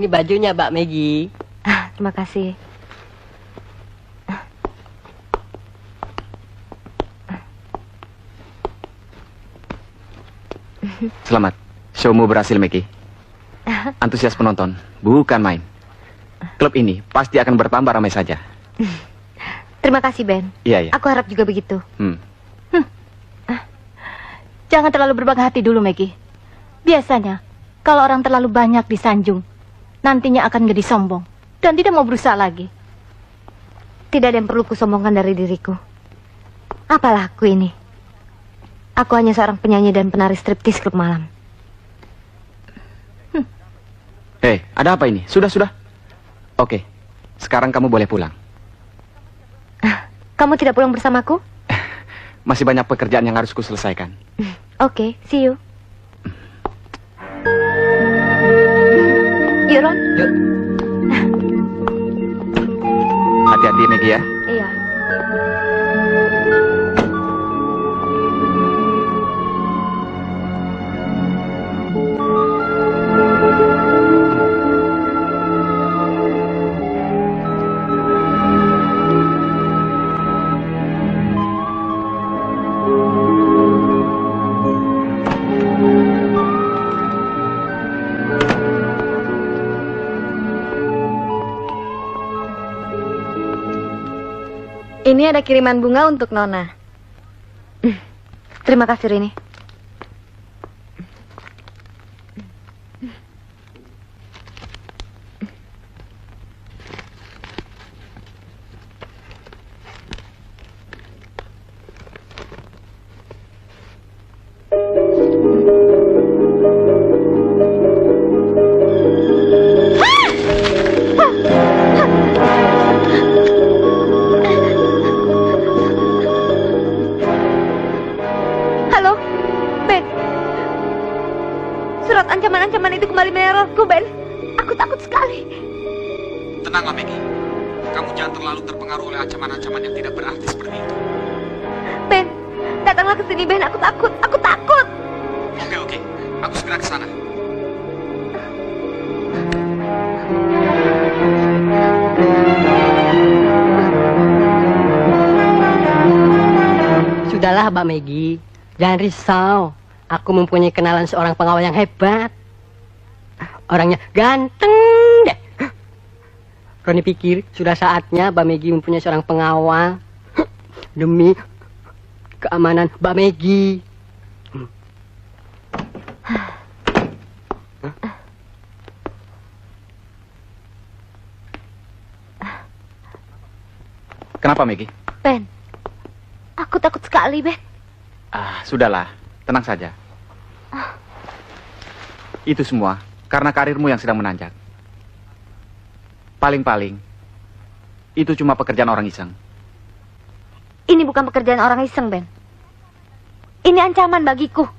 Ini bajunya, Mbak Maggie. Terima kasih. Selamat. Showmu berhasil, Maggie. Antusias penonton, bukan main. Klub ini pasti akan bertambah ramai saja. Terima kasih, Ben. Iya, iya. Aku harap juga begitu. Jangan terlalu berbangga hati dulu, Maggie. Biasanya, kalau orang terlalu banyak disanjung, nantinya akan jadi sombong dan tidak mau berusaha lagi. Tidak ada yang perlu kusombongkan dari diriku. Apalah aku ini? Aku hanya seorang penyanyi dan penari striptis klub malam. Hei, ada apa ini? Sudah. Oke, sekarang kamu boleh pulang. Kamu tidak pulang bersamaku? Masih banyak pekerjaan yang harus kuselesaikan. Oke, see you. Yuk, Ron. Yuk. Hati-hati, Maggie ya. Iya. Ini ada kiriman bunga untuk Nona. Terima kasih, Rini. Halo, Ben. Surat ancaman-ancaman itu kembali menerorku, Ben. Aku takut sekali. Tenanglah, Maggie. Kamu jangan terlalu terpengaruh oleh ancaman-ancaman yang tidak berarti seperti itu. Ben, datanglah ke sini, Ben. Aku takut. Aku takut. Oke. Aku segera ke sana. Sudahlah, Mbak Maggie. Jangan risau. Aku mempunyai kenalan seorang pengawal yang hebat. Orangnya ganteng deh. Roni pikir sudah saatnya Mbak Maggie mempunyai seorang pengawal. Demi keamanan Mbak Maggie. Kenapa, Maggie? Ben, aku takut sekali, Ben. Sudahlah. Tenang saja. Itu semua karena karirmu yang sedang menanjak. Paling-paling, itu cuma pekerjaan orang iseng. Ini bukan pekerjaan orang iseng, Ben. Ini ancaman bagiku.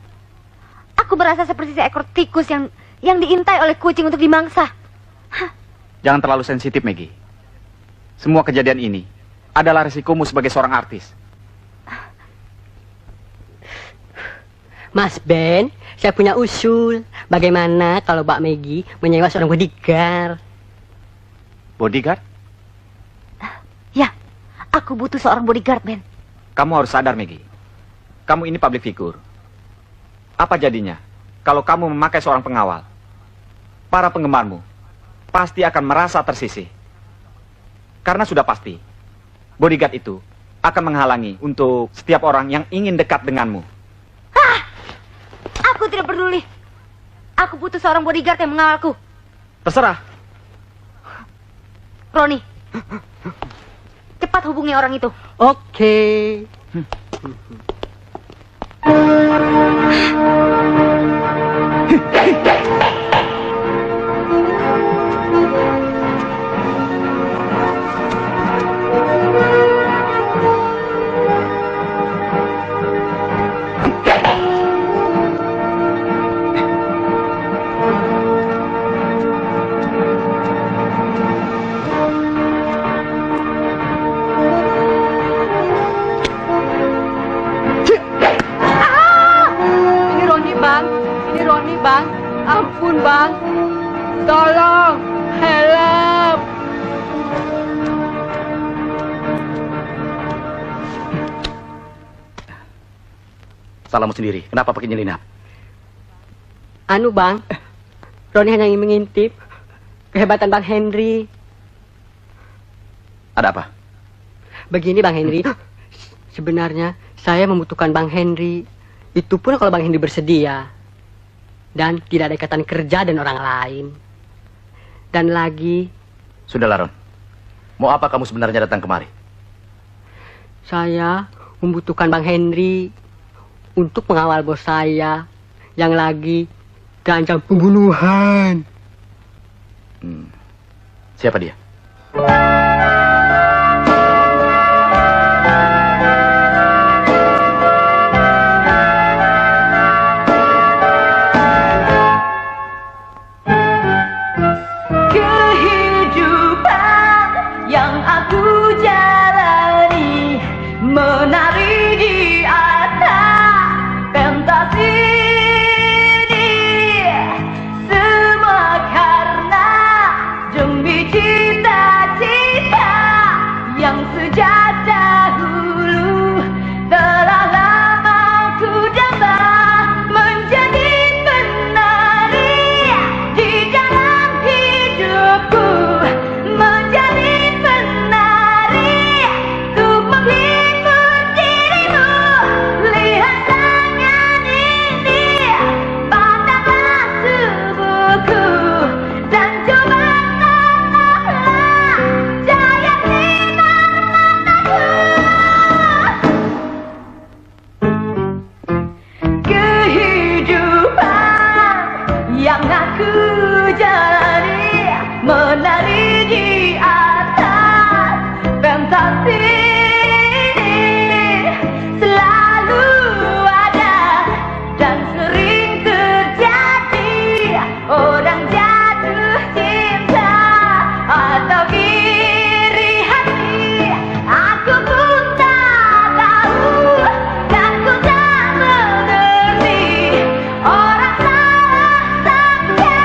Aku merasa seperti seekor tikus yang diintai oleh kucing untuk dimangsa. Jangan terlalu sensitif, Maggie. Semua kejadian ini adalah resikomu sebagai seorang artis. Mas Ben, saya punya usul. Bagaimana kalau Mbak Maggie menyewa seorang bodyguard? Bodyguard? Ya, aku butuh seorang bodyguard, Ben. Kamu harus sadar, Maggie. Kamu ini public figure. Apa jadinya kalau kamu memakai seorang pengawal? Para penggemarmu pasti akan merasa tersisih. Karena sudah pasti, bodyguard itu akan menghalangi untuk setiap orang yang ingin dekat denganmu. Aku tidak peduli. Aku butuh seorang bodyguard yang mengawalku. Terserah. Roni, cepat hubungi orang itu. Oke. salahmu sendiri. Kenapa pakai nyelinap? Anu Bang, Roni hanya ingin mengintip kehebatan Bang Henry. Ada apa? Begini Bang Henry, sebenarnya saya membutuhkan Bang Henry. Itu pun kalau Bang Henry bersedia. Dan tidak ada ikatan kerja dan orang lain. Dan lagi, Sudahlah, Ron. Mau apa kamu sebenarnya datang kemari? saya membutuhkan Bang Henry untuk mengawal bos saya yang lagi terancam pembunuhan. Siapa dia? Kehidupan yang aku jalani menari di atas pentas ini, semua karena demi cita-cita yang sejak dahulu telah lama ku damba, menjadi penari di dalam hidupku, menjadi penari untuk menghibur dirimu. Lihat tangan ini, pandanglah tubuhku, dan coba tataplah cahaya sinar mataku. Kehidupan yang aku jalani menari di atas pentas ini, selalu ada dan sering terjadi orang jatuh cinta atau iri hati. Aku pun tak tahu dan ku tak mengerti, orang salah saja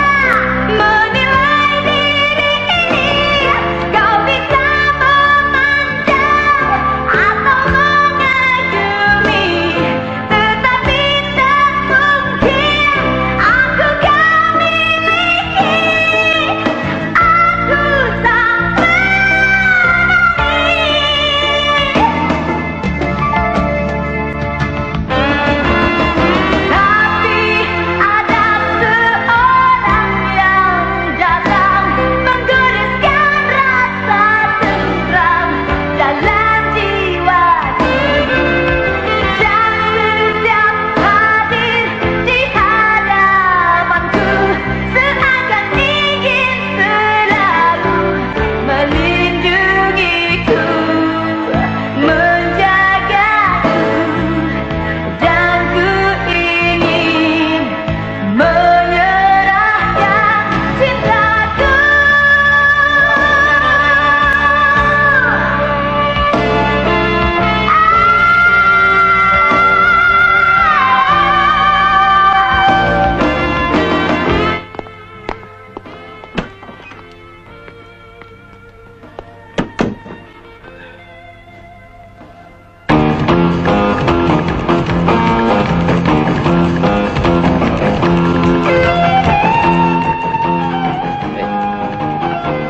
menilai diri ini. Kau bisa memandang atau mengagumi, tetapi tak mungkin aku kau miliki. Aku sang tapi ada seorang yang datang menggoreskan rasa tentram dalam jiwaku, dan setiap hadir di hadapanku seakan ingin selalu melindungiku, menjagaku, dan ku ingin menyerahkan cintaku.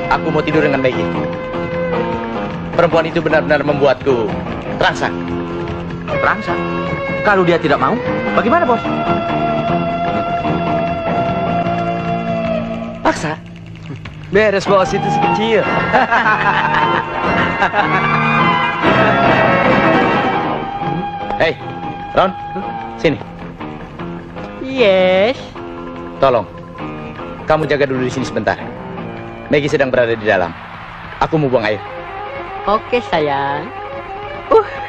Aku mau tidur dengan Maggie. Perempuan itu benar-benar membuatku terangsang. Terangsang. Kalau dia tidak mau, bagaimana bos? Paksa. Beres bos, itu si kecil. Hei, Ron, sini. Yes. Tolong, kamu jaga dulu di sini sebentar. Maggie sedang berada di dalam. Aku mau buang air. Oke sayang.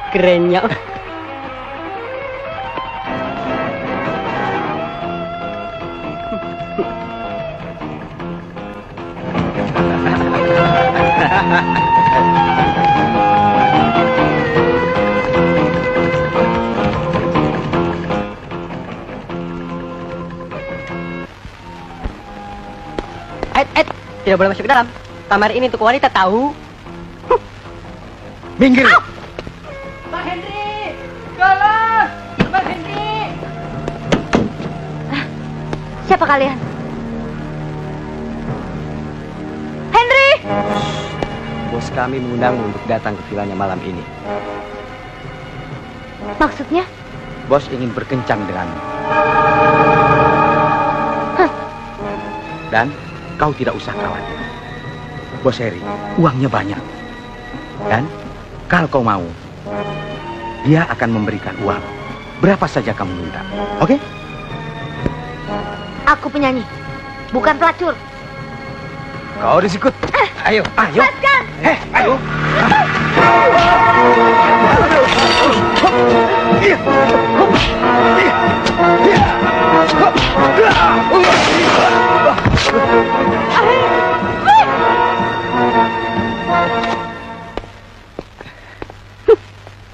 Kerennya. Tidak boleh masuk ke dalam. Kamar ini untuk wanita tahu. Minggir. Bang Henry, tolong! Bang Henry! Siapa kalian? Henry! Bos kami mengundangmu untuk datang ke vilanya malam ini. Maksudnya? Bos ingin berkencang denganmu. Dan kau tidak usah khawatir. Bos Harry, uangnya banyak. Dan kalau kau mau, dia akan memberikan uang berapa saja kamu minta. Oke? Aku penyanyi, bukan pelacur. Kau disikut. Ayo, ayo. Lepaskan! Ayo.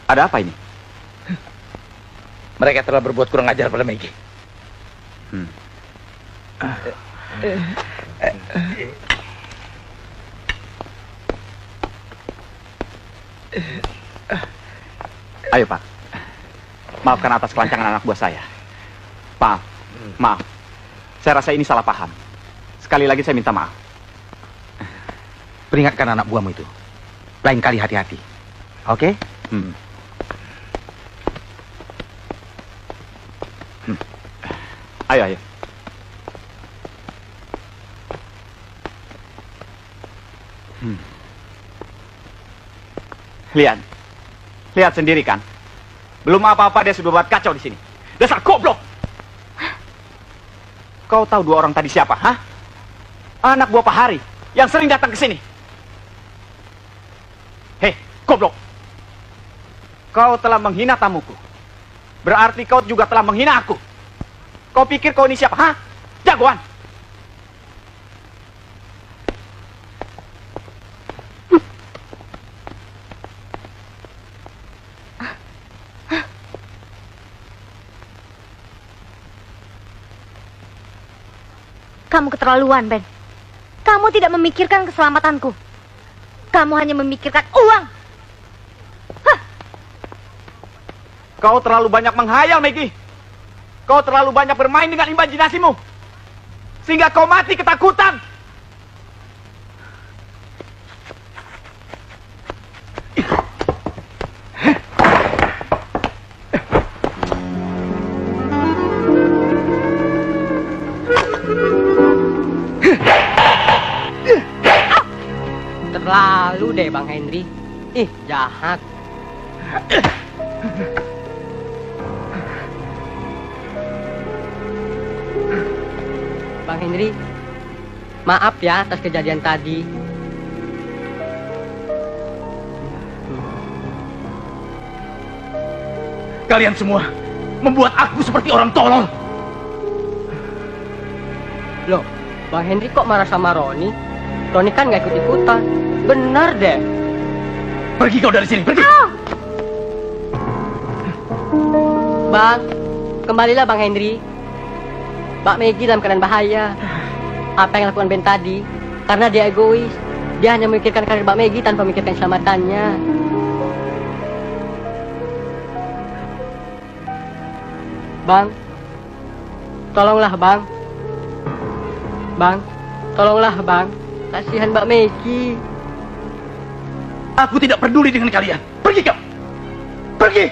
Ada apa ini? Mereka telah berbuat kurang ajar pada Maggie. Ayo, Pak. Maafkan atas kelancangan anak buah saya. Maaf. Saya rasa ini salah paham. Sekali lagi saya minta maaf. Peringatkan anak buahmu itu. Lain kali hati-hati. Oke? Ayo. Lihat sendiri kan. Belum apa-apa dia sudah buat kacau di sini. Dasar goblok. Kau tahu dua orang tadi siapa, hah? Anak buah Pak Hari yang sering datang ke sini. Hei, goblok. Kau telah menghina tamuku. Berarti kau juga telah menghina aku. Kau pikir kau ini siapa, hah? Jagoan. Kamu keterlaluan, Ben. Kamu tidak memikirkan keselamatanku. Kamu hanya memikirkan uang. Kau terlalu banyak menghayal, Maggie. Kau terlalu banyak bermain dengan imajinasimu. Sehingga kau mati ketakutan. Terlalu deh, Bang Henry. Ih, jahat. Bang Henry, maaf ya atas kejadian tadi. Kalian semua membuat aku seperti orang tolol. Loh, Bang Henry kok marah sama Roni? Roni kan nggak ikut-ikutan. Benar deh. Pergi kau dari sini, pergi. Bang, kembalilah Bang Henry. Mbak Maggie dalam keadaan bahaya. Apa yang lakukan Ben tadi? Karena dia egois. Dia hanya memikirkan karir Mbak Maggie tanpa memikirkan keselamatannya. Bang, tolonglah Bang. Bang, tolonglah Bang. Kasihan Mbak Maggie. Aku tidak peduli dengan kalian. Pergi kau. Pergi.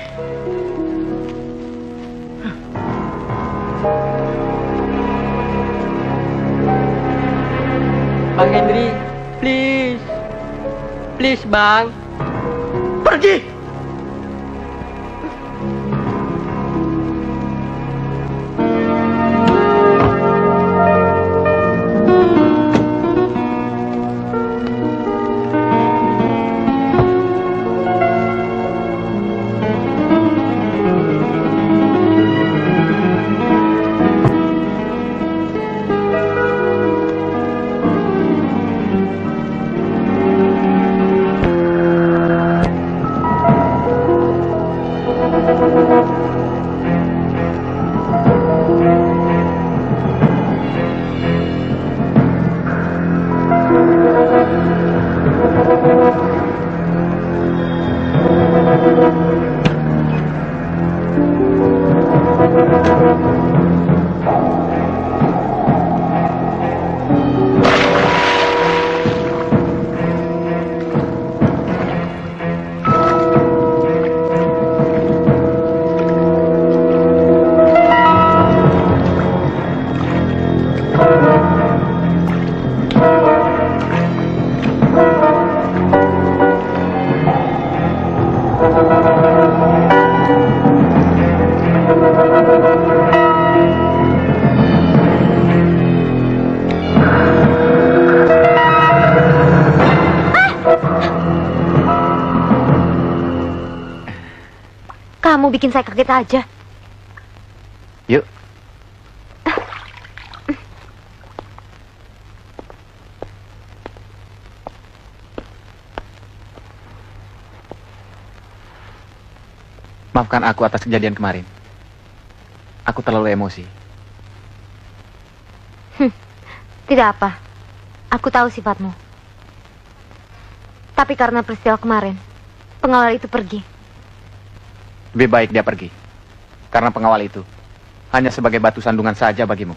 Bang Henry, please. Please, Bang. Pergi. Kamu bikin saya kaget aja. Yuk. Maafkan aku atas kejadian kemarin. Aku terlalu emosi. Tidak apa. Aku tahu sifatmu. Tapi karena peristiwa kemarin, pengawal itu pergi. Lebih baik dia pergi. Karena pengawal itu hanya sebagai batu sandungan saja bagimu.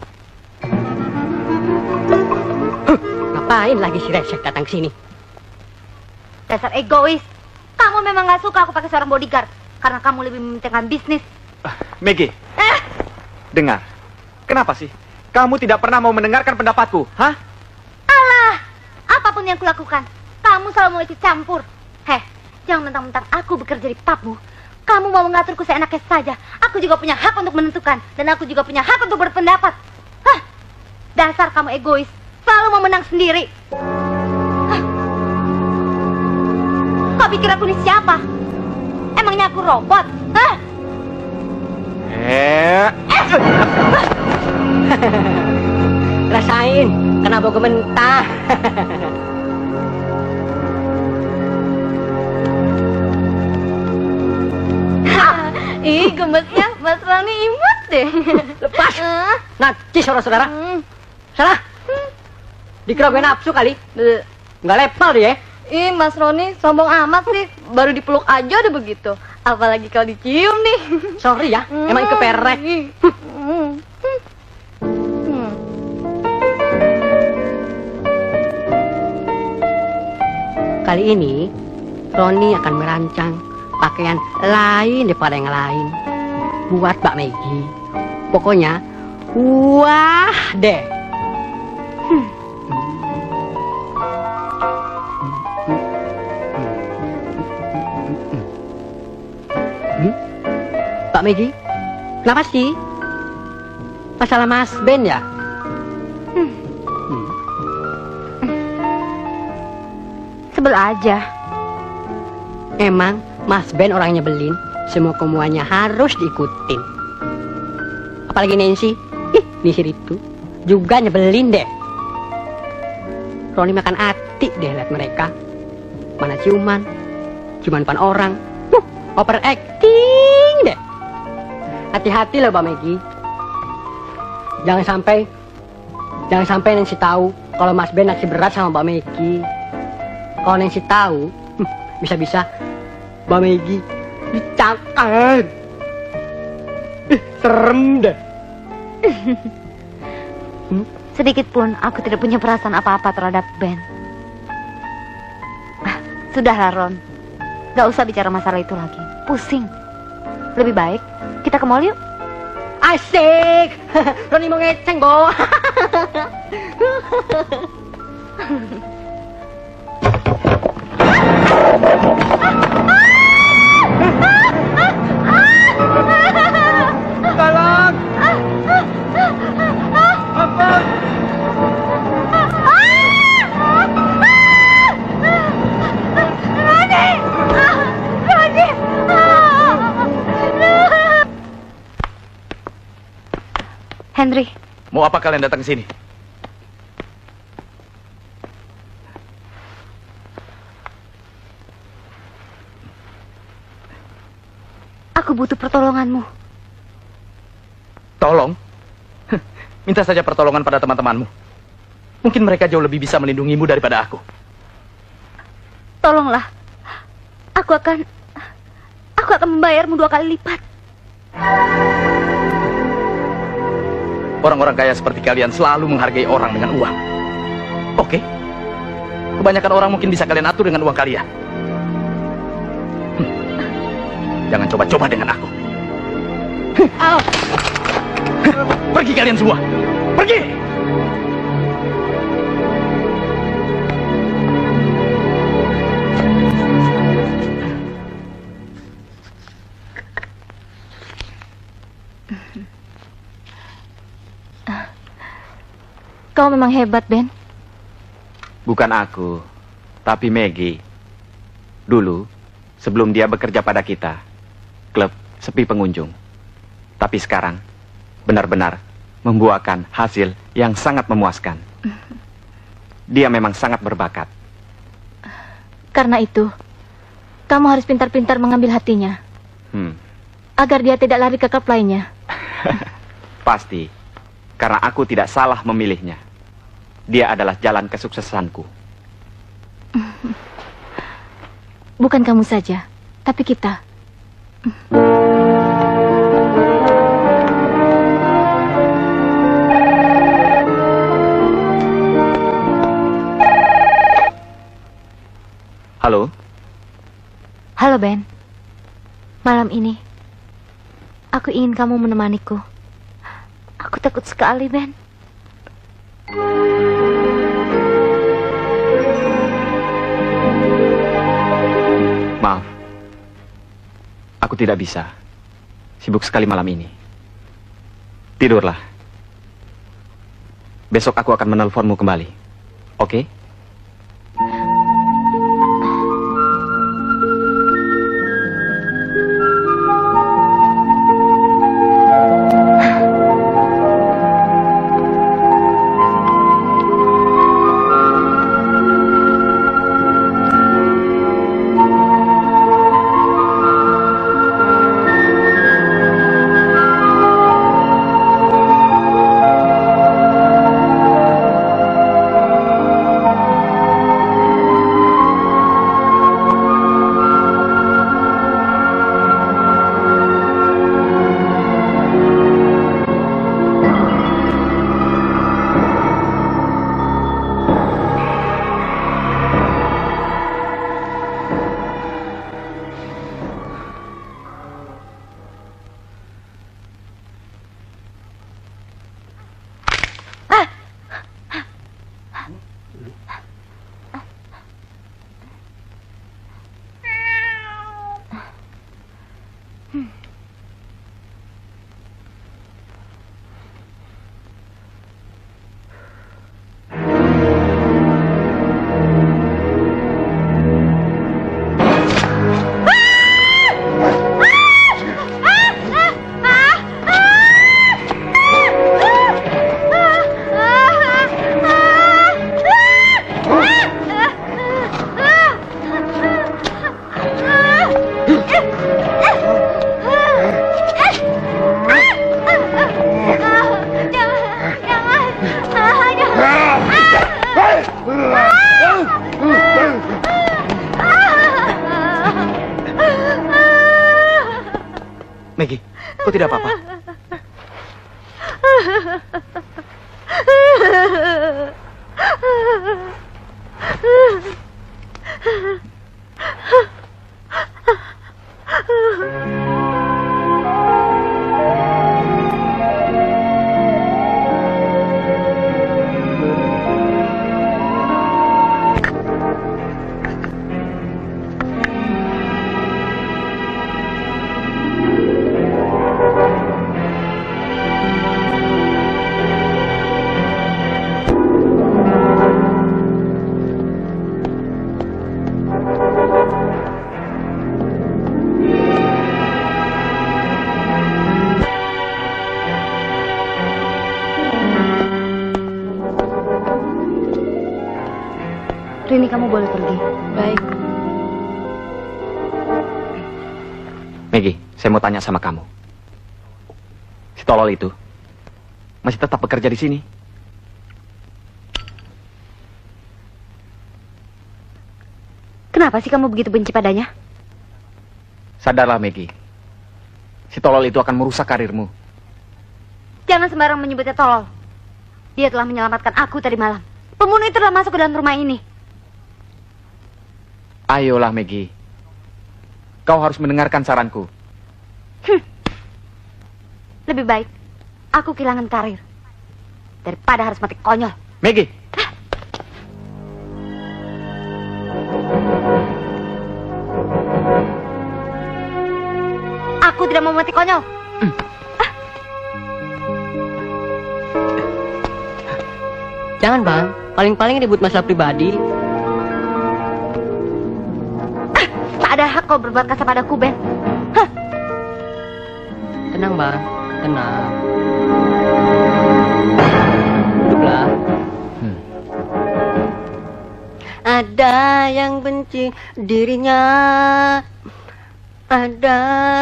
Ngapain lagi si Resek datang ke sini? Dasar egois. Kamu memang gak suka aku pakai seorang bodyguard. Karena kamu lebih mementingkan bisnis. Maggie, dengar. Kenapa sih? Kamu tidak pernah mau mendengarkan pendapatku, hah? Alah, apapun yang kulakukan, kamu selalu mau ikut campur. Heh, jangan mentang-mentang aku bekerja di pubmu. Kamu mau mengaturku seenaknya saja. Aku juga punya hak untuk menentukan. Dan aku juga punya hak untuk berpendapat. Hah, dasar kamu egois. Selalu mau menang sendiri. Hah. Kau pikir aku ini siapa? Emangnya aku robot? Hah? Rasain, kena bau mentah. Ih, gemesnya Mas Roni imut deh. Lepas. Najis saudara-saudara. Salah. Dikira gue nafsu kali. Nggak level dia. Ih, Mas Roni sombong amat sih. Baru dipeluk aja udah begitu. Apalagi kalau dicium nih. Sorry ya, emang keperek. Kali ini, Roni akan merancang pakaian lain daripada yang lain. Buat Mbak Maggie. Pokoknya, wah deh. Mbak Maggie, kenapa sih? Masalah Mas Ben ya? Sebel aja. Emang Mas Ben orangnya nyebelin, semua kemauannya harus diikutin. Apalagi Nancy, Nisir itu juga nyebelin deh. Roni makan hati deh liat mereka. Mana ciuman depan orang. Overacting deh. Hati-hati loh Mbak Maggie. Jangan sampai Nancy tahu kalau Mas Ben lagi berat sama Mbak Maggie. Kalau Nancy tahu, bisa-bisa Mbak Maggie dicakar. Serem deh. Sedikit pun aku tidak punya perasaan apa-apa terhadap Ben. Sudahlah Ron. Gak usah bicara masalah itu lagi. Pusing. Lebih baik kita ke mall yuk. Asik. Roni mau ngeceng, Bo. Tolong! Ampun! Henry, Mau apa kalian datang ke sini? aku butuh pertolonganmu. Tolong? Minta saja pertolongan pada teman-temanmu. Mungkin mereka jauh lebih bisa melindungimu daripada aku. Tolonglah. Aku akan membayarmu 2 kali lipat. Orang-orang kaya seperti kalian selalu menghargai orang dengan uang. Oke. Kebanyakan orang mungkin bisa kalian atur dengan uang kalian. Jangan coba-coba dengan aku. Pergi kalian semua. Pergi! Kau memang hebat, Ben. Bukan aku, tapi Maggie. Dulu, sebelum dia bekerja pada kita, klub sepi pengunjung. Tapi sekarang benar-benar membuahkan hasil yang sangat memuaskan. Dia memang sangat berbakat. Karena itu, kamu harus pintar-pintar mengambil hatinya, agar dia tidak lari ke klub lainnya. Pasti, karena aku tidak salah memilihnya. Dia adalah jalan kesuksesanku. Bukan kamu saja, tapi kita. Halo? Halo, Ben. Malam ini, aku ingin kamu menemaniku. Aku takut sekali, Ben. Maaf. Aku tidak bisa. Sibuk sekali malam ini. Tidurlah. Besok aku akan menelponmu kembali. Oke? Maggie, kau tidak apa-apa? Rini, kamu boleh pergi. Baik. Maggie, saya mau tanya sama kamu. Si tolol itu masih tetap bekerja di sini? Kenapa sih kamu begitu benci padanya? Sadarlah, Maggie. Si tolol itu akan merusak karirmu. Jangan sembarang menyebutnya tolol. Dia telah menyelamatkan aku tadi malam. Pembunuh itu telah masuk ke dalam rumah ini. Ayolah, Maggie. Kau harus mendengarkan saranku. Lebih baik aku kehilangan karir daripada harus mati konyol. Maggie! Aku tidak mau mati konyol. Jangan, Bang. Paling-paling ribut masalah pribadi. Tak ada hak kau berbuat kasar padaku, Ben. Tenang, Bang. Tenang. Duduklah. Ada yang benci dirinya, ada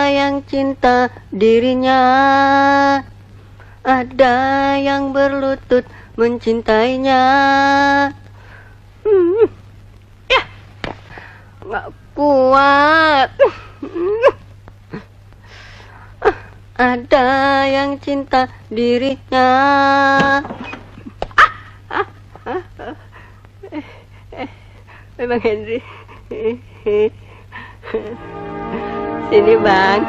yang cinta dirinya, ada yang berlutut mencintainya. Ya, nggak kuat. Ada yang cinta dirinya. Bang Henry. Sini, Bang.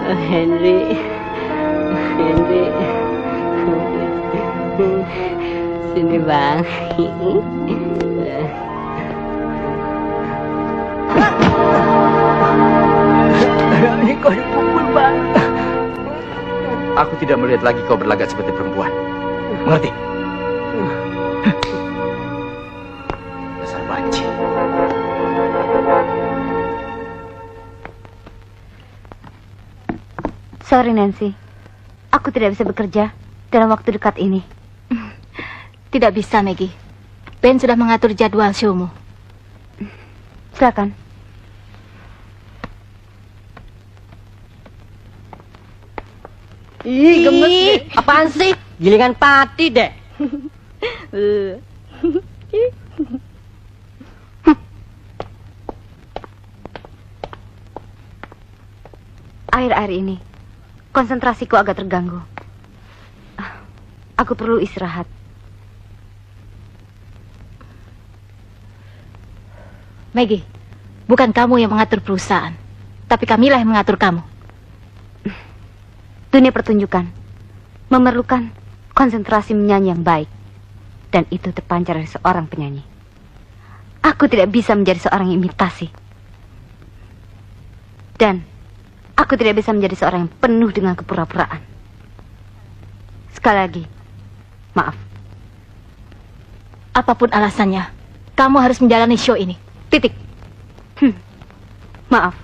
Henry. Henry. Sini, Bang. Ini kau dipukul, Bang. Aku tidak melihat lagi kau berlagak seperti perempuan. Mengerti? Dasar banci. Sorry Nancy, aku tidak bisa bekerja dalam waktu dekat ini. Tidak bisa, Maggie. Ben sudah mengatur jadwal showmu. Silakan. Ih, gemes deh. Apaan sih? Gilingan pati deh. Akhir-akhir ini, konsentrasiku agak terganggu. Aku perlu istirahat. Maggie, bukan kamu yang mengatur perusahaan, tapi kamilah yang mengatur kamu. Dunia pertunjukan memerlukan konsentrasi menyanyi yang baik. Dan itu terpancar dari seorang penyanyi. Aku tidak bisa menjadi seorang yang imitasi. Dan aku tidak bisa menjadi seorang yang penuh dengan kepura-puraan. Sekali lagi, maaf. Apapun alasannya, kamu harus menjalani show ini. Titik. Maaf.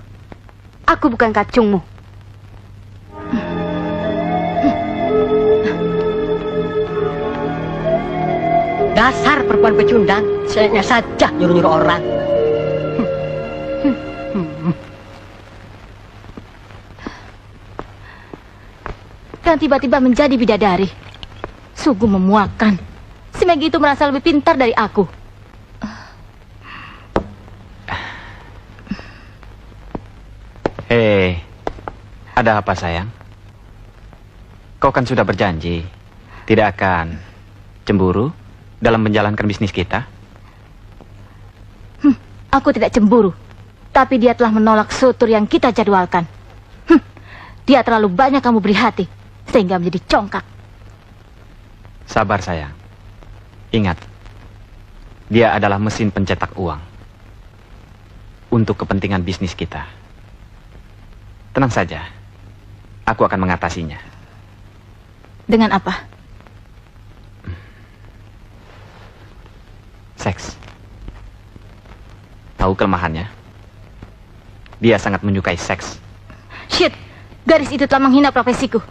Aku bukan kacungmu. Dasar perempuan pecundang, seenaknya saja nyuruh-nyuruh orang. Dan tiba-tiba menjadi bidadari. Sungguh memuakkan. Si Maggie itu merasa lebih pintar dari aku. Hei, ada apa sayang? Kau kan sudah berjanji tidak akan cemburu dalam menjalankan bisnis kita. Aku tidak cemburu. Tapi dia telah menolak sutur yang kita jadwalkan. Dia terlalu banyak kamu beri hati, sehingga menjadi congkak. Sabar sayang. Ingat, dia adalah mesin pencetak uang untuk kepentingan bisnis kita. Tenang saja, aku akan mengatasinya. Dengan apa? Seks. Tahu kelemahannya? Dia sangat menyukai seks. Shit, gadis itu telah menghina profesiku.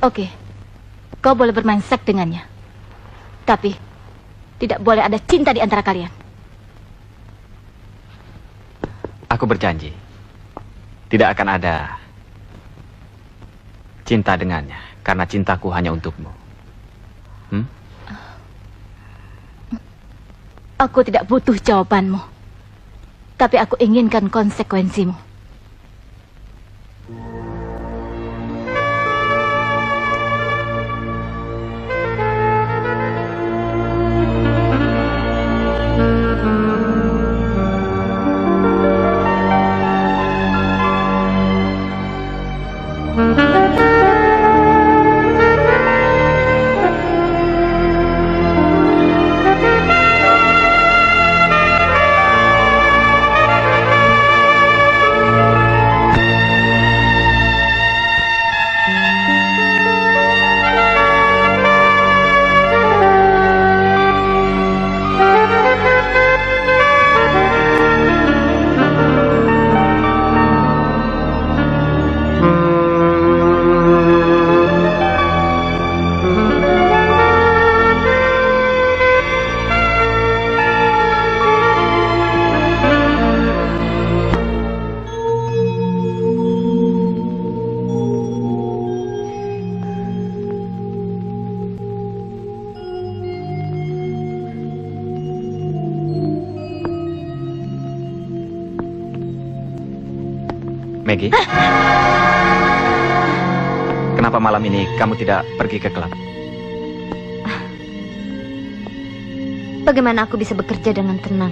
Oke, kau boleh bermain seks dengannya. Tapi, tidak boleh ada cinta di antara kalian. Aku berjanji, tidak akan ada cinta dengannya, karena cintaku hanya untukmu. Aku tidak butuh jawabanmu. Tapi aku inginkan konsekuensimu. Maggie, kenapa malam ini kamu tidak pergi ke klub? Bagaimana aku bisa bekerja dengan tenang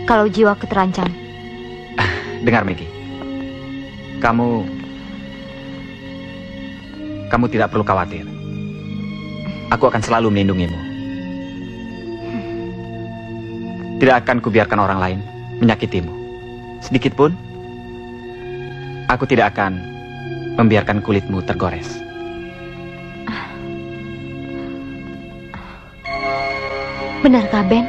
kalau jiwaku terancam? Dengar Maggie, kamu tidak perlu khawatir. Aku akan selalu melindungimu. Tidak akan kubiarkan orang lain menyakitimu. Sedikit pun, aku tidak akan membiarkan kulitmu tergores. Benarkah, Ben?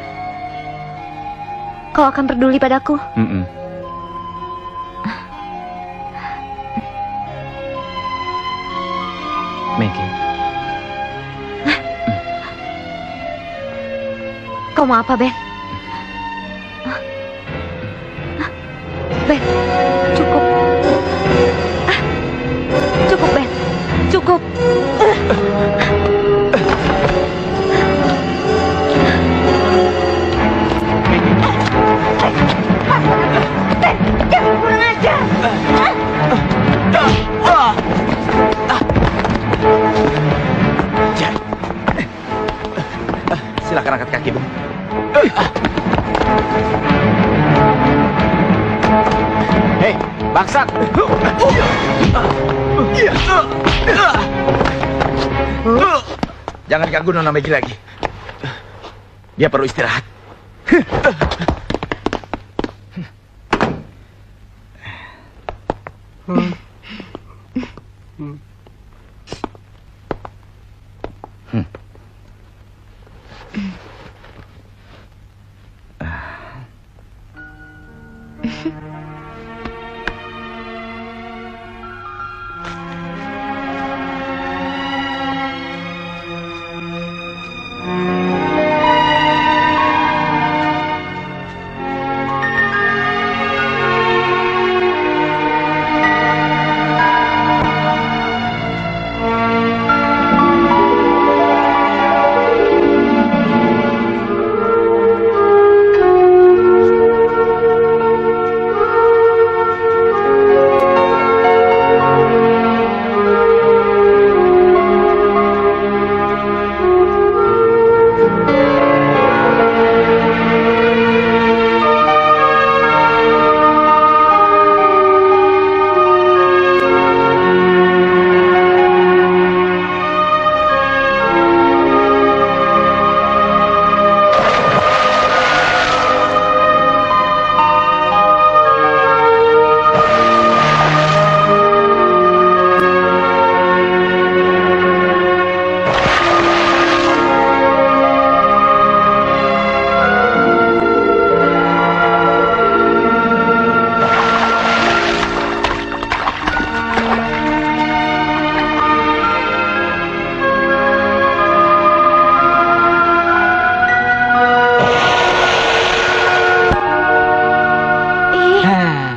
Kau akan peduli padaku? Mm-mm. Maggie, Kau mau apa, Ben? Ben, cukup. Cukup, Ben. Cukup. Ben, jangan kurang ajar. Jan. Silakan angkat kaki, Bung. hei, bangsat! Jangan ganggu Nona Maggie lagi. Dia perlu istirahat.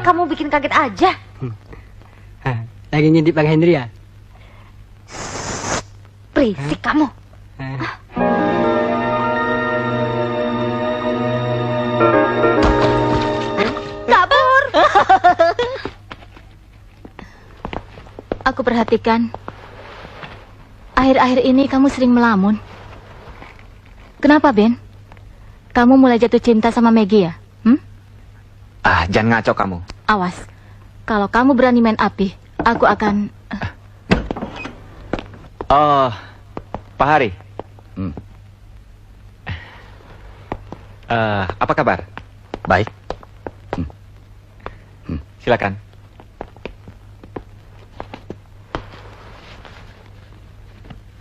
Kamu bikin kaget aja. Lagi ngintip Bang Henry ya? Berisik kamu. Kabur. Aku perhatikan, akhir-akhir ini kamu sering melamun. Kenapa, Ben? Kamu mulai jatuh cinta sama Maggie ya? Jangan ngaco kamu. Awas, kalau kamu berani main api, aku akan... Oh, Pak Hari. Apa kabar? Baik. Silakan.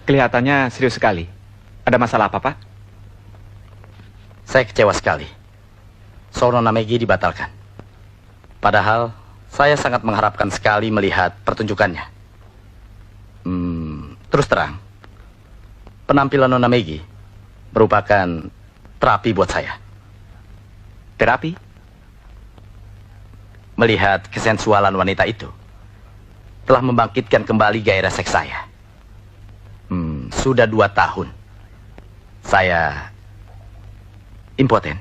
Kelihatannya serius sekali. Ada masalah apa, Pak? Saya kecewa sekali. Show Nona Maggie dibatalkan. Padahal saya sangat mengharapkan sekali melihat pertunjukannya. Terus terang, penampilan Nona Maggie merupakan terapi buat saya. Terapi? Melihat kesensualan wanita itu telah membangkitkan kembali gairah seks saya. Sudah 2 tahun saya impoten.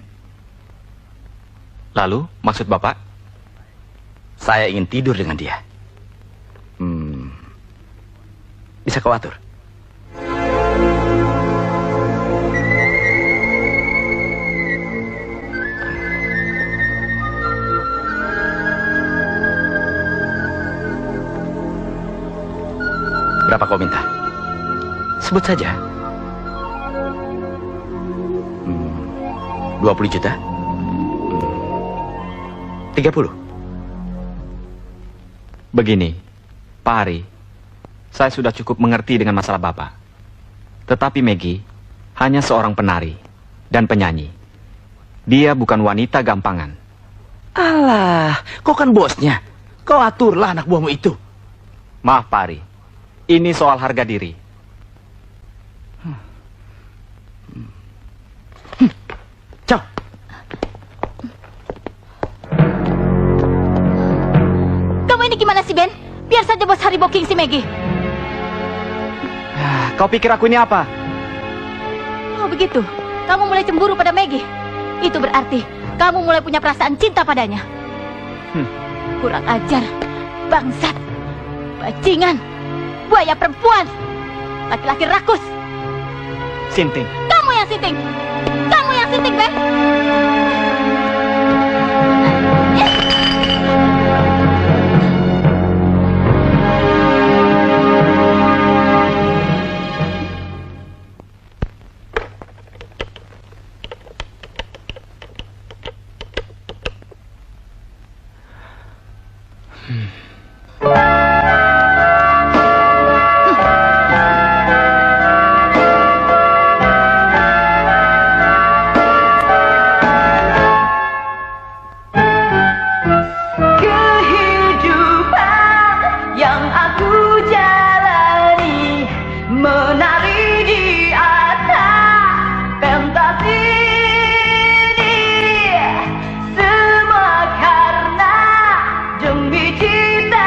Lalu, maksud Bapak? Saya ingin tidur dengan dia. Bisa kau atur? Berapa kau minta? Sebut saja. 20 juta? 30? Begini, Pak Hari, saya sudah cukup mengerti dengan masalah Bapak. Tetapi Maggie hanya seorang penari dan penyanyi. Dia bukan wanita gampangan. Alah, kau kan bosnya. Kau aturlah anak buahmu itu. Maaf Pak Hari, ini soal harga diri. Ciao. Kamu ini gimana sih, Ben? Biar saja bos Hari booking si Maggie. Kau pikir aku ini apa? Oh begitu, kamu mulai cemburu pada Maggie. Itu berarti kamu mulai punya perasaan cinta padanya. Kurang ajar, bangsat, bajingan, buaya perempuan, laki-laki rakus. Sinting. Kamu yang sinting, kamu yang sinting, Ben. Demi cinta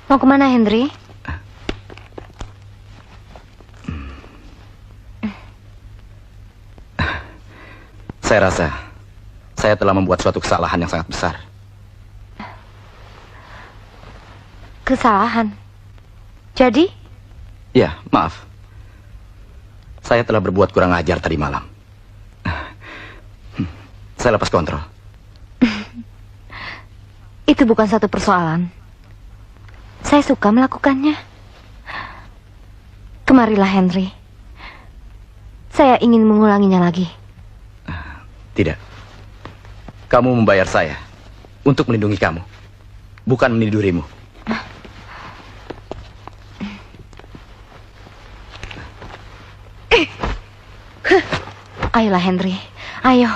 Mau kemana, Henry? Saya rasa saya telah membuat suatu kesalahan yang sangat besar. Kesalahan? Jadi? Ya, maaf. Saya telah berbuat kurang ajar tadi malam. Saya lepas kontrol. Itu bukan satu persoalan. Saya suka melakukannya. Kemarilah, Henry. Saya ingin mengulanginya lagi. Tidak. Kamu membayar saya untuk melindungi kamu, bukan menidurimu. Ayolah, Henry. Ayo.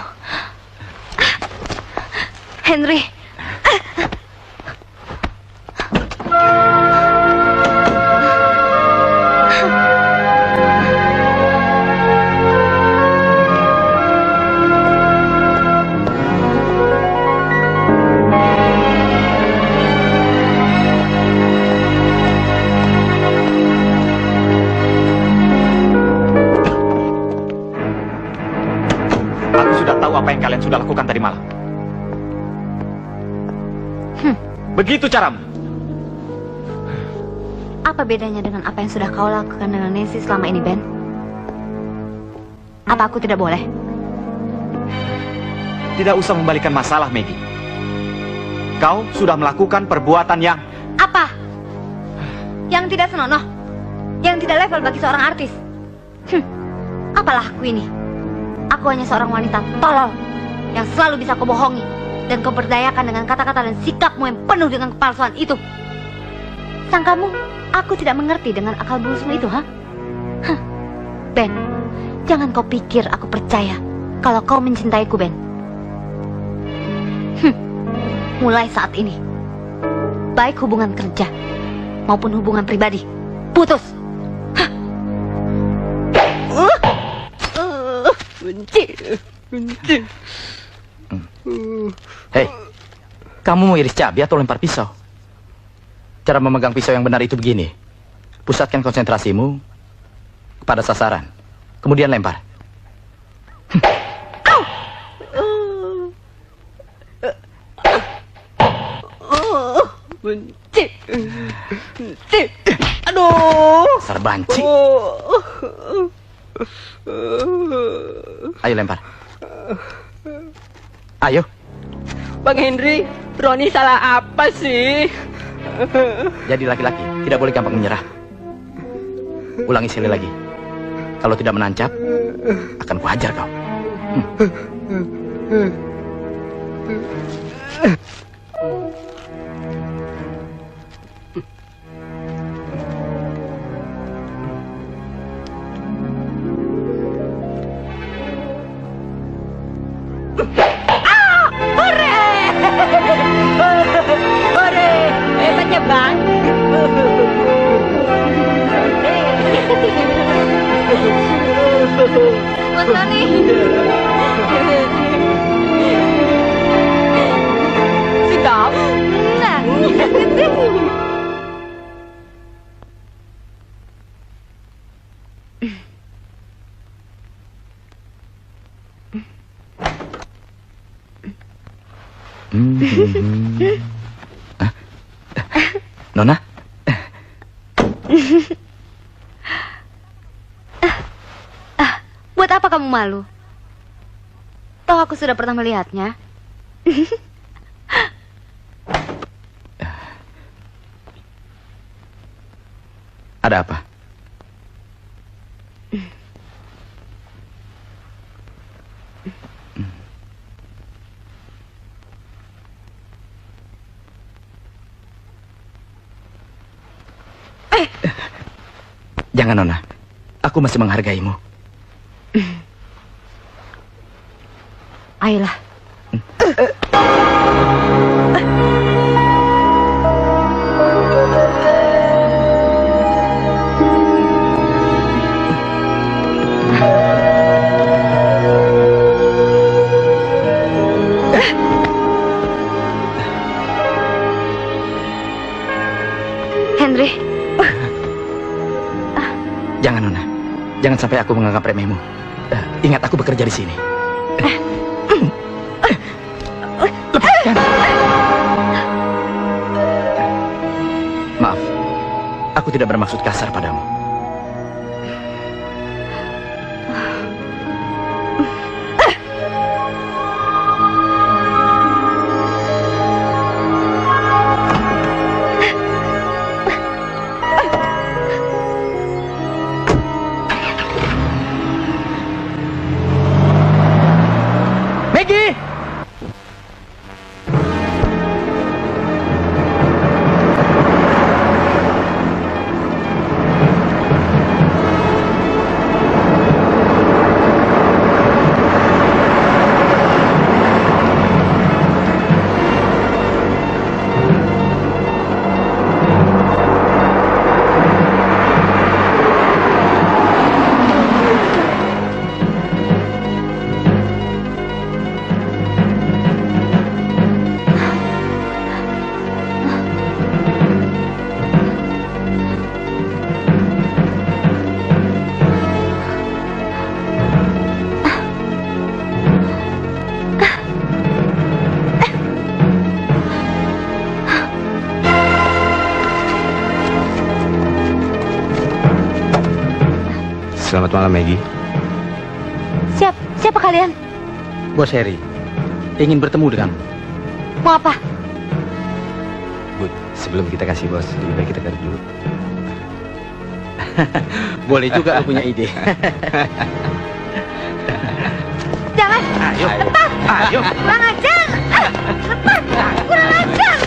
Henry. Aku sudah tahu apa yang kalian sudah lakukan tadi malam. Begitu caramu. Apa bedanya dengan apa yang sudah kau lakukan dengan Nancy selama ini, Ben? Apa aku tidak boleh? Tidak usah membalikan masalah, Maggie. Kau sudah melakukan perbuatan yang... Apa? Yang tidak senonoh? Yang tidak level bagi seorang artis? Apalah aku ini? Aku hanya seorang wanita tolol yang selalu bisa kau bohongi dan kau berdayakan dengan kata-kata dan sikapmu yang penuh dengan kepalsuan itu. Sangkamu aku tidak mengerti dengan akal bulusmu itu, ha? Ben, jangan kau pikir aku percaya kalau kau mencintaiku, Ben. Mulai saat ini, baik hubungan kerja maupun hubungan pribadi, putus. Benci. Hei, kamu mau iris cabai atau lempar pisau? Cara memegang pisau yang benar itu begini. Pusatkan konsentrasimu pada sasaran, kemudian lempar. Benci. Aduh. Dasar banci. Ayo lempar. Ayo. Bang Henry, Roni salah apa sih? Jadi laki-laki tidak boleh gampang menyerah. Ulangi sekali lagi. Kalau tidak menancap, akan kuhajar kau. Hore, hebatnya Bang. Mas Tony. Sedap. Nah. Hah? Nona? Buat apa kamu malu? Toh aku sudah pernah melihatnya. Ada apa? Jangan, Nona. Aku masih menghargaimu. Ayolah. Henry. Jangan, Nona. Jangan sampai aku menganggap remehmu. Ingat, aku bekerja di sini. Lepaskan. Maaf, aku tidak bermaksud kasar padamu. Maggie! Selamat malam, Maggie. Siapa kalian? Bos Harry ingin bertemu denganmu. Mau apa? Bud, sebelum kita kasih bos, lebih baik kita kerja dulu. Boleh juga lu punya ide. Jangan. Ayo. Lepas. Ayo. Kurang ajar. Lepas. Kurang ajar.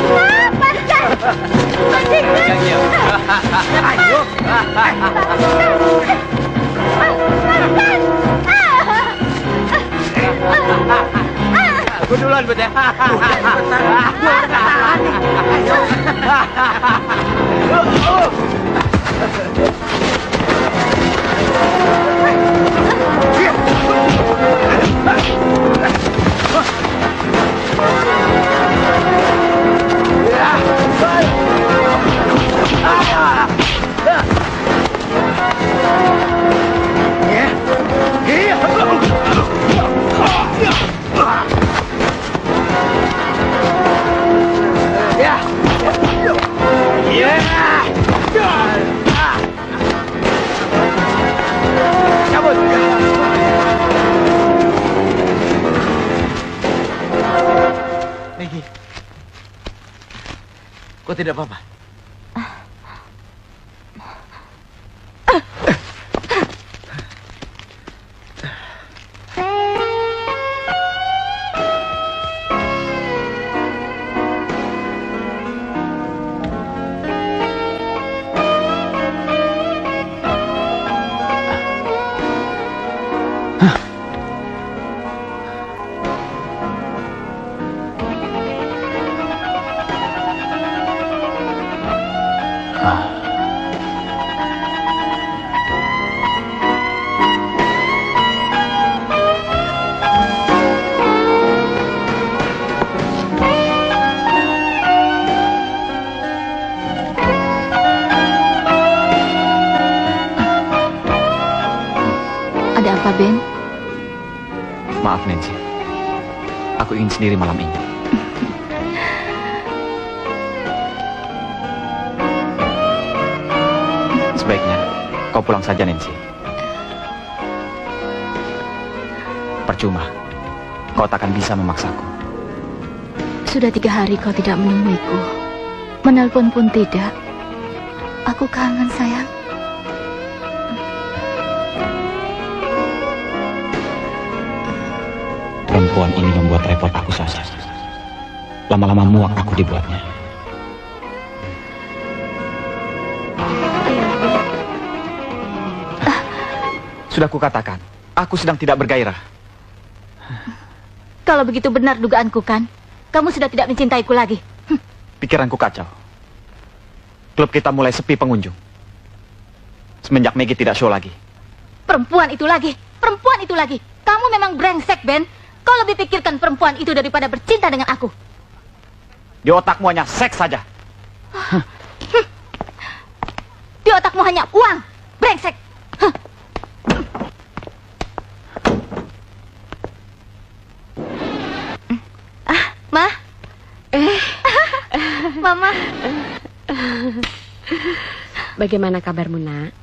Lepaskan. Lepaskan. Ayo. Aku duluan, Bud ya. Maggie, kau tidak apa-apa? Ada apa, Ben? Maaf, Nancy. Aku ingin sendiri malam ini. Sebaiknya kau pulang saja, Nancy. Percuma. Kau takkan bisa memaksaku. Sudah 3 hari kau tidak menemuiku. Menelpon pun tidak. Aku kangen, sayang. Perempuan ini membuat repot aku saja. Lama-lama muak aku dibuatnya. Sudah kukatakan, aku sedang tidak bergairah. Kalau begitu benar dugaanku kan, kamu sudah tidak mencintaiku lagi. Pikiranku kacau. Klub kita mulai sepi pengunjung. Semenjak Maggie tidak show lagi. Perempuan itu lagi. Kamu memang brengsek, Ben. Kau lebih pikirkan perempuan itu daripada bercinta dengan aku. Di otakmu hanya seks saja. Di otakmu hanya uang, brengsek. Hah. Ma. Mama. Bagaimana kabarmu, Nak?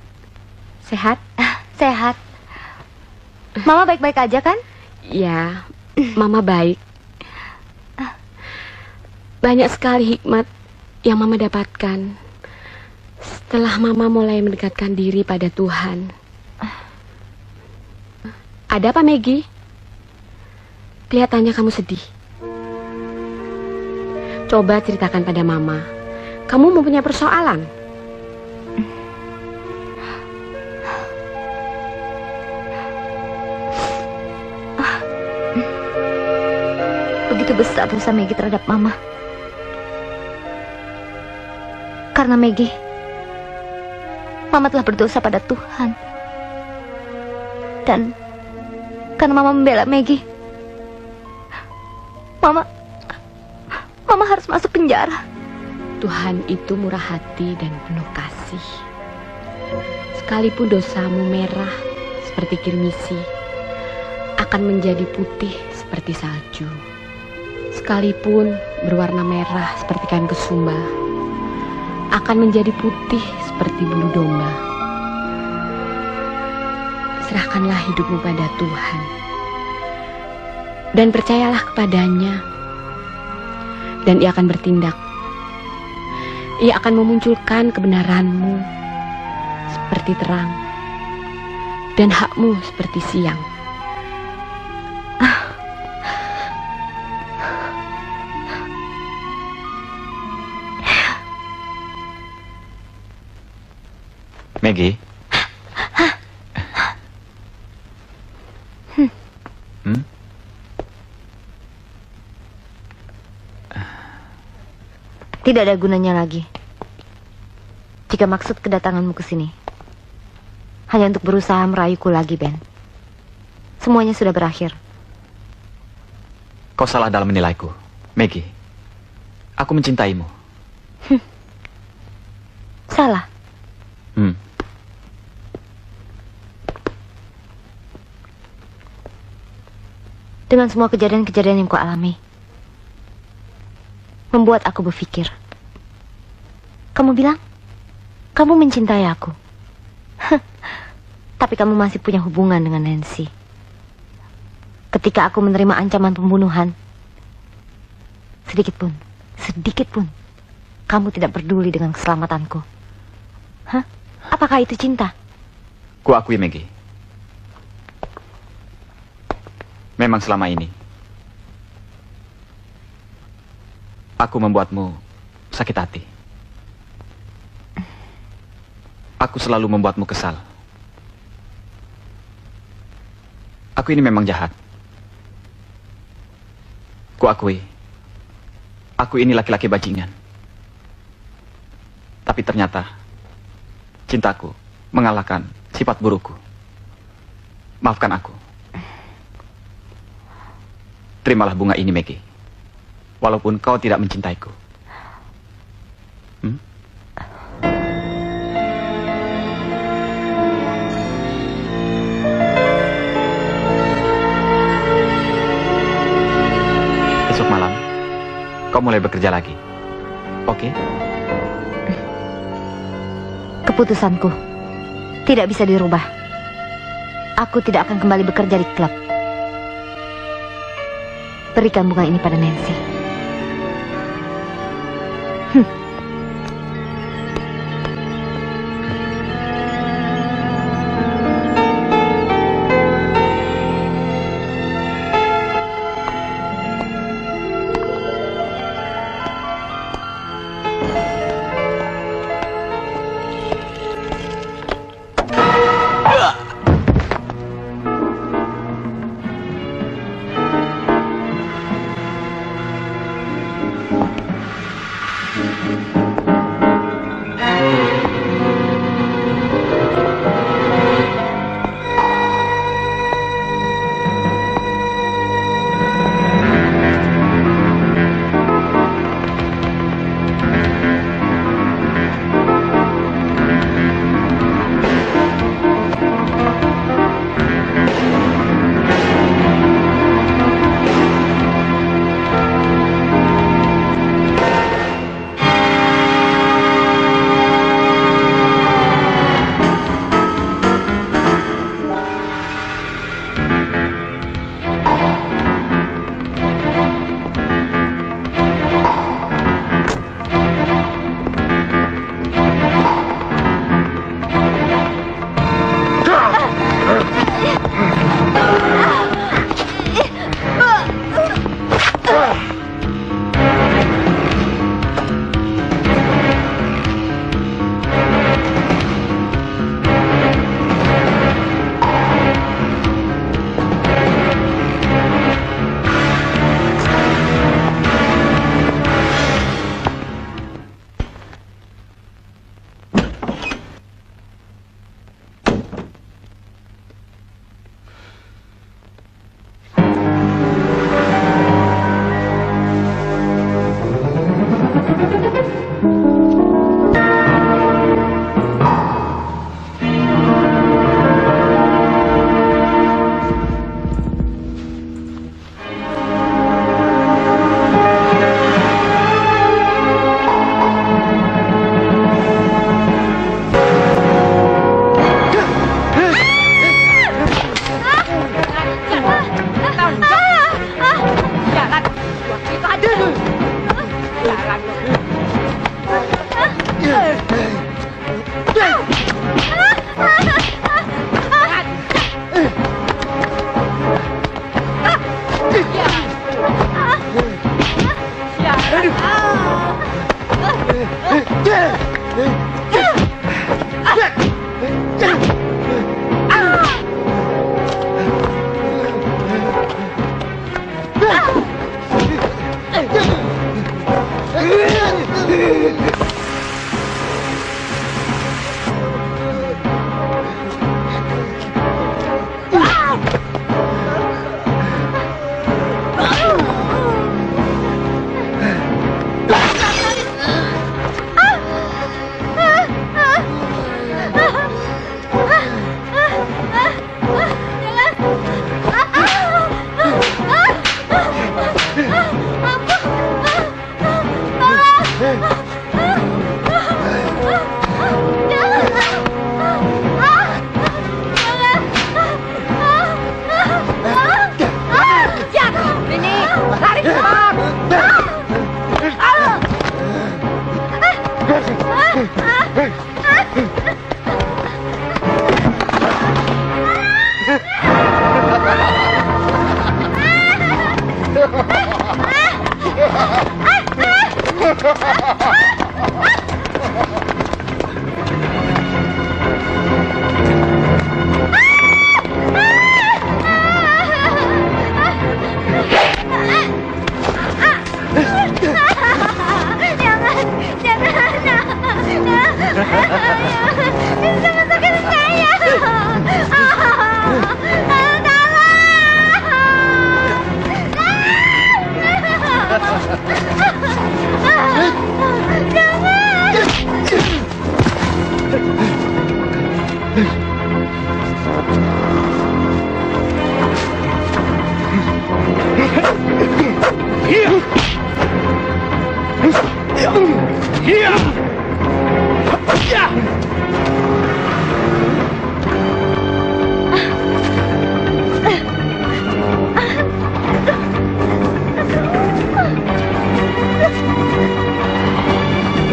Sehat? Sehat. Mama baik-baik aja kan? Ya, Mama baik. Banyak sekali hikmat yang Mama dapatkan setelah Mama mulai mendekatkan diri pada Tuhan. Ada apa, Maggie? Kelihatannya kamu sedih. Coba ceritakan pada Mama. Kamu mempunyai persoalan. Begitu besar dosa Maggie terhadap Mama. Karena Maggie, Mama telah berdosa pada Tuhan. Dan karena Mama membela Maggie, Mama harus masuk penjara. Tuhan itu murah hati dan penuh kasih. Sekalipun dosamu merah seperti kirmisi, akan menjadi putih seperti salju. Sekalipun berwarna merah seperti kain kesumba, akan menjadi putih seperti bulu domba. Serahkanlah hidupmu pada Tuhan dan percayalah kepadanya, dan Ia akan bertindak. Ia akan memunculkan kebenaranmu seperti terang dan hakmu seperti siang. Maggie? Hmm? Tidak ada gunanya lagi jika maksud kedatanganmu ke sini hanya untuk berusaha merayuku lagi, Ben. Semuanya sudah berakhir. Kau salah dalam menilaiku, Maggie. Aku mencintaimu. Salah. Dengan semua kejadian-kejadian yang kualami, membuat aku berpikir. Kamu bilang, kamu mencintai aku. Tapi kamu masih punya hubungan dengan Nancy. Ketika aku menerima ancaman pembunuhan, sedikit pun, kamu tidak peduli dengan keselamatanku. Hah? Apakah itu cinta? Kuakui, Maggie. Memang selama ini aku membuatmu sakit hati. Aku selalu membuatmu kesal. Aku ini memang jahat. Kuakui, aku ini laki-laki bajingan. Tapi ternyata cintaku mengalahkan sifat burukku. Maafkan aku. Terimalah bunga ini, Maggie. Walaupun kau tidak mencintaiku. Besok malam, kau mulai bekerja lagi. Oke? Keputusanku tidak bisa dirubah. Aku tidak akan kembali bekerja di klub. Berikan bunga ini pada Nancy.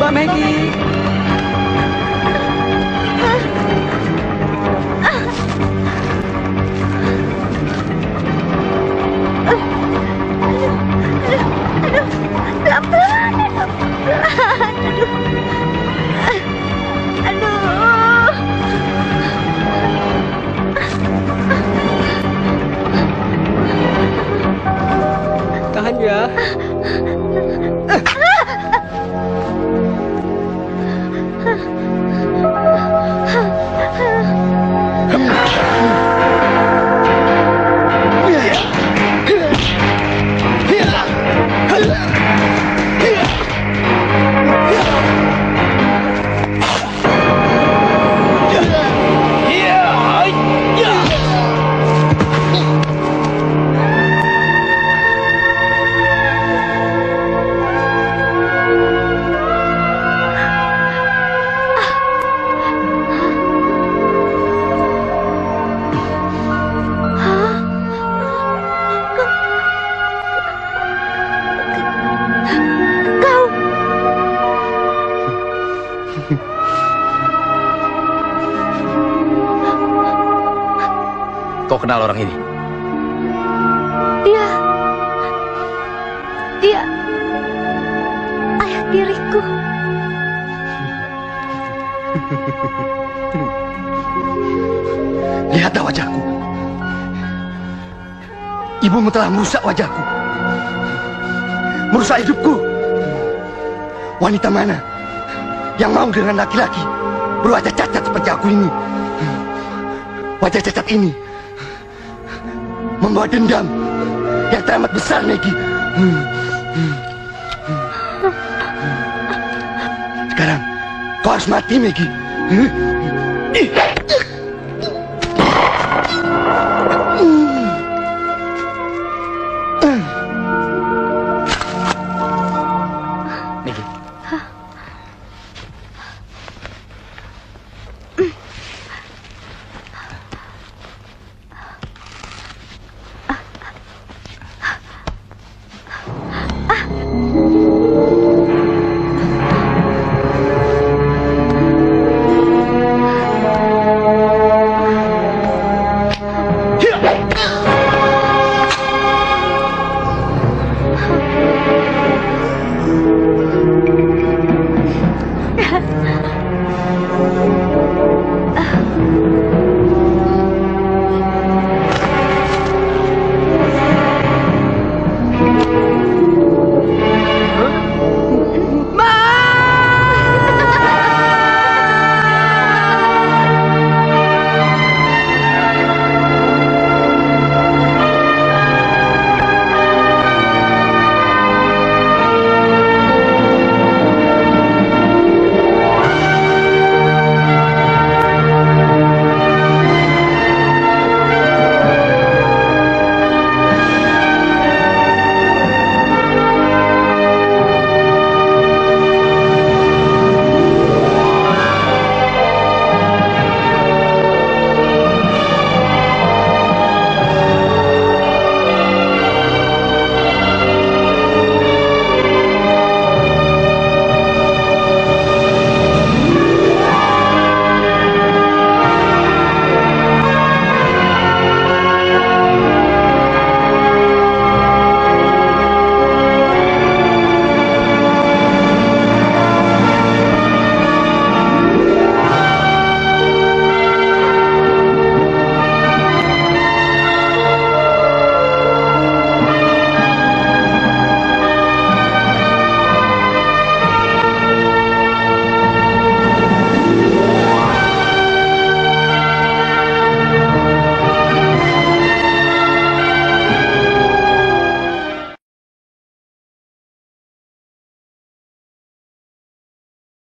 Mbak Maggie. Tahan ya. Kau kenal orang ini? Dia ayah diriku. Lihatlah wajahku. Ibumu telah merusak wajahku. Merusak hidupku. Wanita mana yang mau dengan laki-laki berwajah cacat seperti aku ini? Wajah cacat ini membawa dendam yang teramat besar, Maggie. Sekarang kau harus mati, Maggie. Maggie. Thank you.